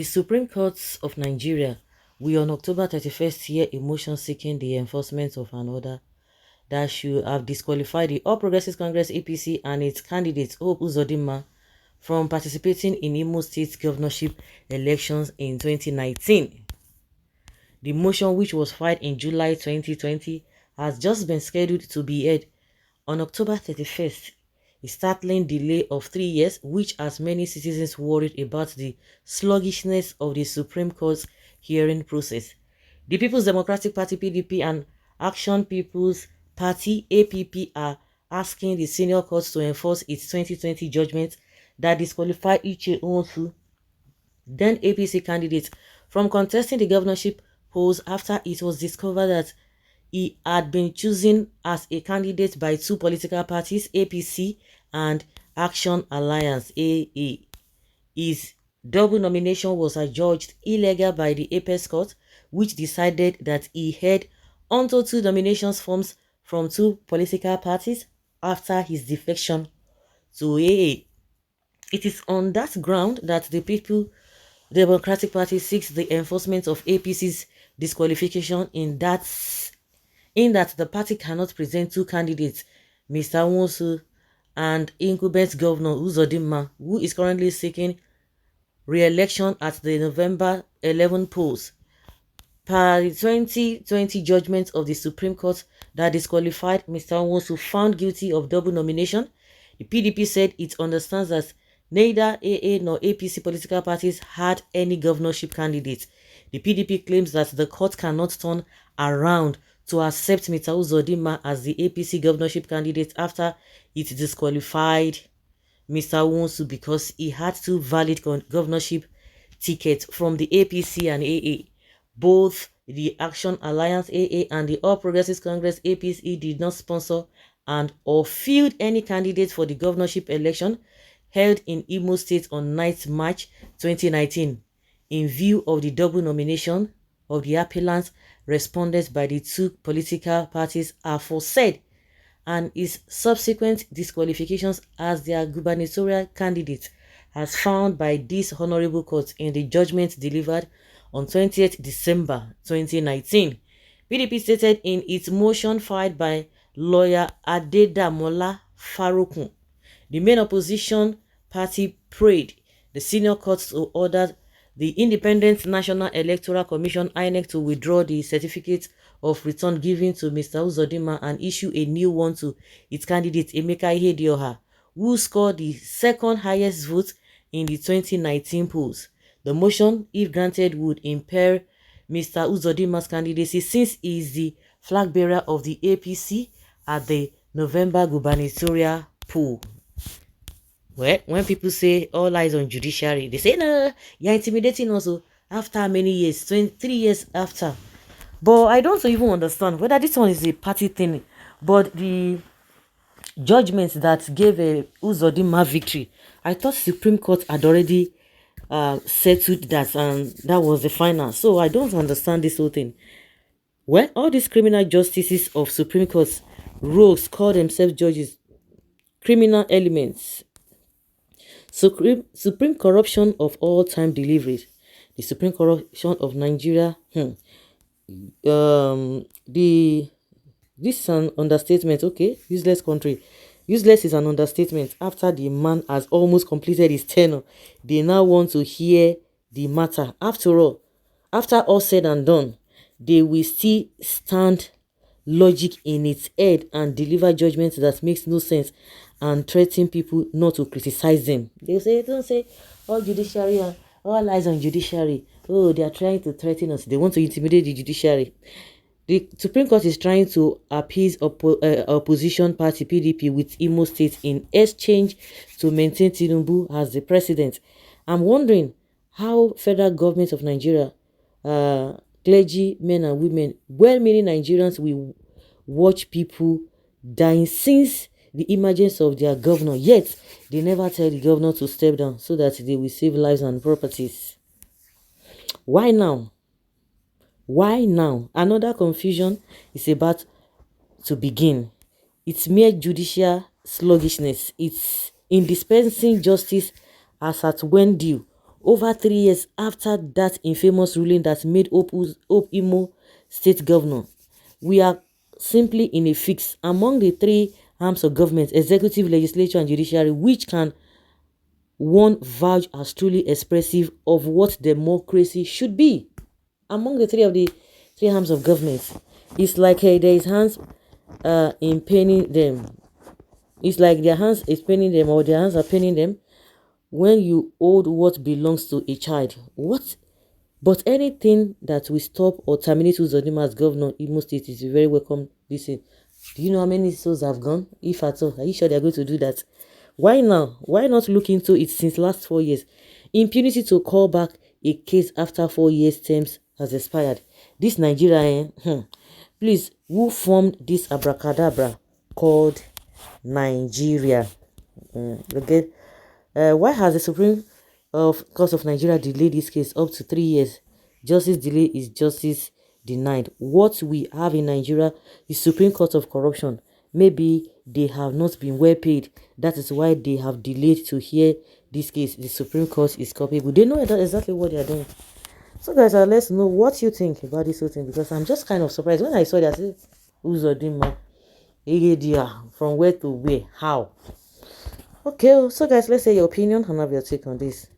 The Supreme Court of Nigeria will on October 31st hear a motion seeking the enforcement of an order that should have disqualified the All Progressives Congress APC and its candidate Hope Uzodinma from participating in Imo State governorship elections in 2019. The motion, which was filed in July 2020, has just been scheduled to be heard on October 31st, a startling delay of 3 years, which has many citizens worried about the sluggishness of the Supreme Court's hearing process. The People's Democratic Party (PDP) and Action People's Party (APP) are asking the senior court to enforce its 2020 judgment that disqualified Ihedioha, then APC candidate, from contesting the governorship polls after it was discovered that he had been chosen as a candidate by two political parties, APC and Action Alliance (AA). His double nomination was adjudged illegal by the Apex Court, which decided that he had onto two nomination forms from two political parties after his defection to AA. It is on that ground that the People Democratic Party seeks the enforcement of APC's disqualification in that the party cannot present two candidates, Mr. Nwosu and incumbent Governor Uzodinma, who is currently seeking re-election at the November 11 polls. Per the 2020 judgment of the Supreme Court that disqualified Mr. Nwosu found guilty of double nomination, the PDP said it understands that neither AA nor APC political parties had any governorship candidates. The PDP claims that the court cannot turn around to accept Mr. Uzodinma as the APC governorship candidate after it disqualified Mr. Nwosu because he had two valid governorship tickets from the APC and AA. Both the Action Alliance AA and the All Progressives Congress APC did not sponsor and or field any candidate for the governorship election held in Imo State on 9th March 2019. In view of the double nomination of the appellants, respondents by the two political parties aforesaid and his subsequent disqualifications as their gubernatorial candidate as found by this honorable court in the judgment delivered on 20th December 2019. PDP stated in its motion filed by lawyer Adedamola Farokun. The main opposition party prayed the senior court to order the Independent National Electoral Commission (INEC) to withdraw the certificate of return given to Mr. Uzodinma and issue a new one to its candidate Emeka Ihedioha, who scored the second highest vote in the 2019 polls. The motion, if granted, would impair Mr. Uzodinma's candidacy since he is the flag bearer of the APC at the November gubernatorial poll. Well, when people say all eyes on judiciary, they say, no, you're intimidating also after many years, 23 years after. But I don't even understand whether this one is a party thing. But the judgment that gave a Uzodinma victory, I thought Supreme Court had already settled that, and that was the final. So I don't understand this whole thing. Well, all these criminal justices of Supreme Court rogues call themselves judges, criminal elements, Supreme corruption of all time deliveries, the Supreme corruption of Nigeria. This is an understatement. Okay, useless country. Useless is an understatement. After the man has almost completed his tenure, they now want to hear the matter. After all said and done, they will still stand logic in its head and deliver judgments that makes no sense and threaten people not to criticize them. They say, don't say all judiciary and all eyes on judiciary. Oh, they are trying to threaten us. They want to intimidate the judiciary. The Supreme Court is trying to appease opposition party PDP with Imo State in exchange to maintain Tinubu as the president. I'm wondering how federal government of Nigeria, clergy, men and women, well-meaning Nigerians will watch people dying since the emergence of their governor, yet they never tell the governor to step down so that they will save lives and properties. Why now? Why now? Another confusion is about to begin. It's mere judicial sluggishness. It's in dispensing justice as at when due, over 3 years after that infamous ruling that made Hope Imo state governor. We are simply in a fix among the three arms of government, executive, legislature, and judiciary, which can one vouch as truly expressive of what democracy should be. Among the three arms of government, it's like there is hands in paining them. It's like their hands is paining them, or their hands are paining them when you hold what belongs to a child. What? But anything that will stop or terminate Uzodinma as governor Imo State is very welcome. Listen, do you know how many souls have gone? If at all, are you sure they're going to do that? Why now? Why not look into it since last 4 years? Impunity to call back a case after 4 years terms has expired. This Nigeria, please, who formed this abracadabra called Nigeria? Okay. Why has the Supreme Court of Nigeria delayed this case up to 3 years? Justice delay is justice denied. What we have in Nigeria is Supreme Court of Corruption. Maybe they have not been well paid. That is why they have delayed to hear this case. The Supreme Court is culpable. They know exactly what they are doing. So guys, let's know what you think about this whole thing, because I'm just kind of surprised when I saw that. Uzodinma, Ihedioha, from where to where, how? Okay, so guys, let's say your opinion and have your take on this.